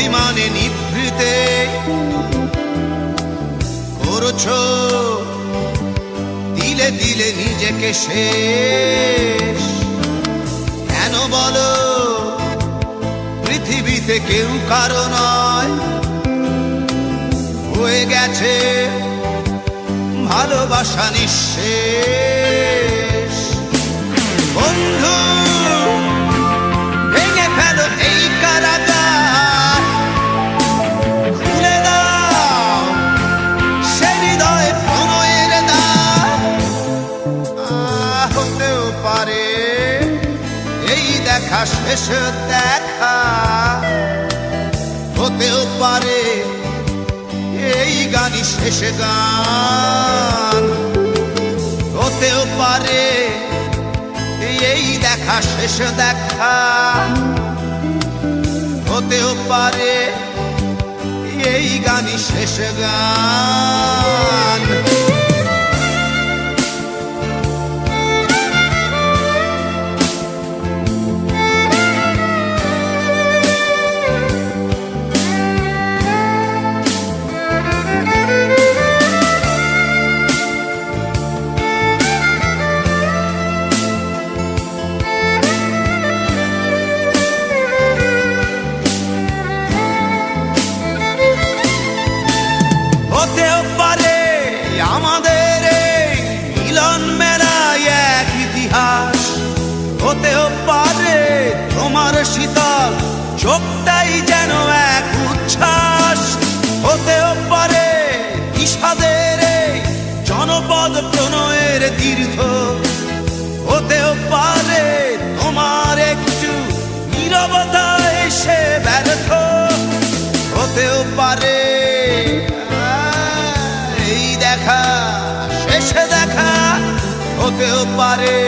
অভিমানে নিভৃতে করছো দিলে দিলে নিজেকে শেষ। কেন বলো পৃথিবীতে কেউ কারো নয়, হয়ে গেছে ভালোবাসা নিঃশেষ। বন্ধু ভেঙে ফেলো এই কারাগার, খুলে দাও সে হৃদয়ে প্রণয়ের দ্বার। হতেও পারে এই দেখা শেষ দেখা, হতেও পারে এই গানই শেষ গান, হতেও পারে এই দেখা শেষ দেখা, হতেও পারে এই গানই শেষ গান। হতেও পারে আমাদের এই মিলন মেলায় এক ইতিহাস, হতেও পারে তোমার শীতল চোখটাই যেন এক উচ্ছ্বাস, হতেও পারে বিষাদের এই জনপদ প্রণয়ের তীর্থ, হতেও পারে তোমার একটু নীরবতা এসে ব্যর্থ, হতেও পারে দেখা শেষে দেখা, হতেও পারে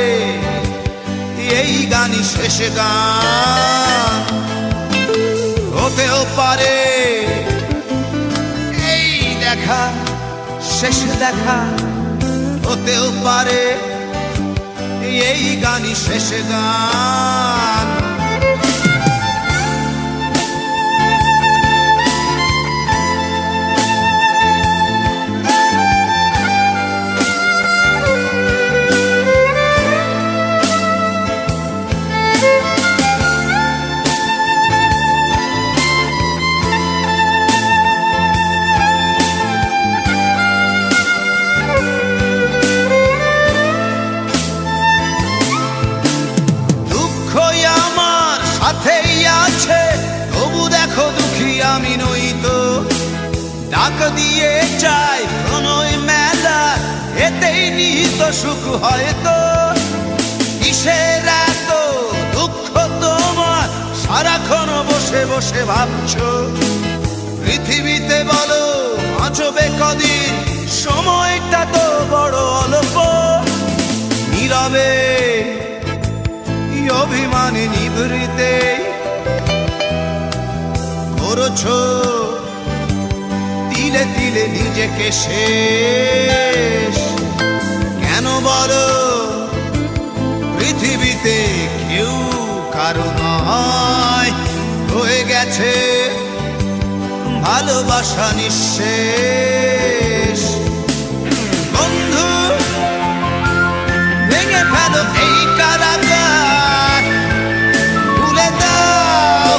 এই গানই শেষ গান, হতেও পারে এই দেখা শেষে দেখা, হতেও পারে এই গানই শেষ গান। তবু দেখো দুঃখী আমি নই তো, ডাক দিয়ে চাই প্রণয় মেলা, এতেই নিহিত সুখ হয়তো। কিসের এত দুঃখ তোমার সারাক্ষণ বসে বসে ভাবছো, পৃথিবীতে বলো বাঁচবে কদিন, সময়টা তো বড় অল্প। নীরবে অভিমানে নিভৃতে করছো দিলে দিলে নিজেকে শেষ। কেন বলো পৃথিবীতে কেউ কারো নয়, হয়ে গেছে ভালোবাসা নিঃশেষ। বন্ধু ভেঙে ফেলো এই কারাগার, খুলে দাও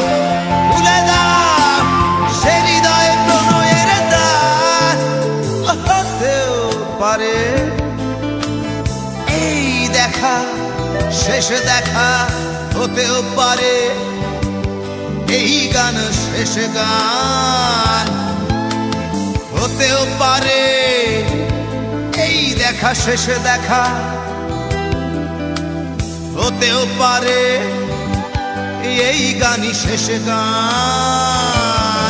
খুলে দাও সে হৃদয়ে প্রণয়ের দ্বার। হতেও পারে এই দেখা শেষ দেখা, হতেও পারে এই গান শেষ গান, হতেও পারে এই দেখা শেষ দেখা, হতেও পারে এই গানই শেষ গান।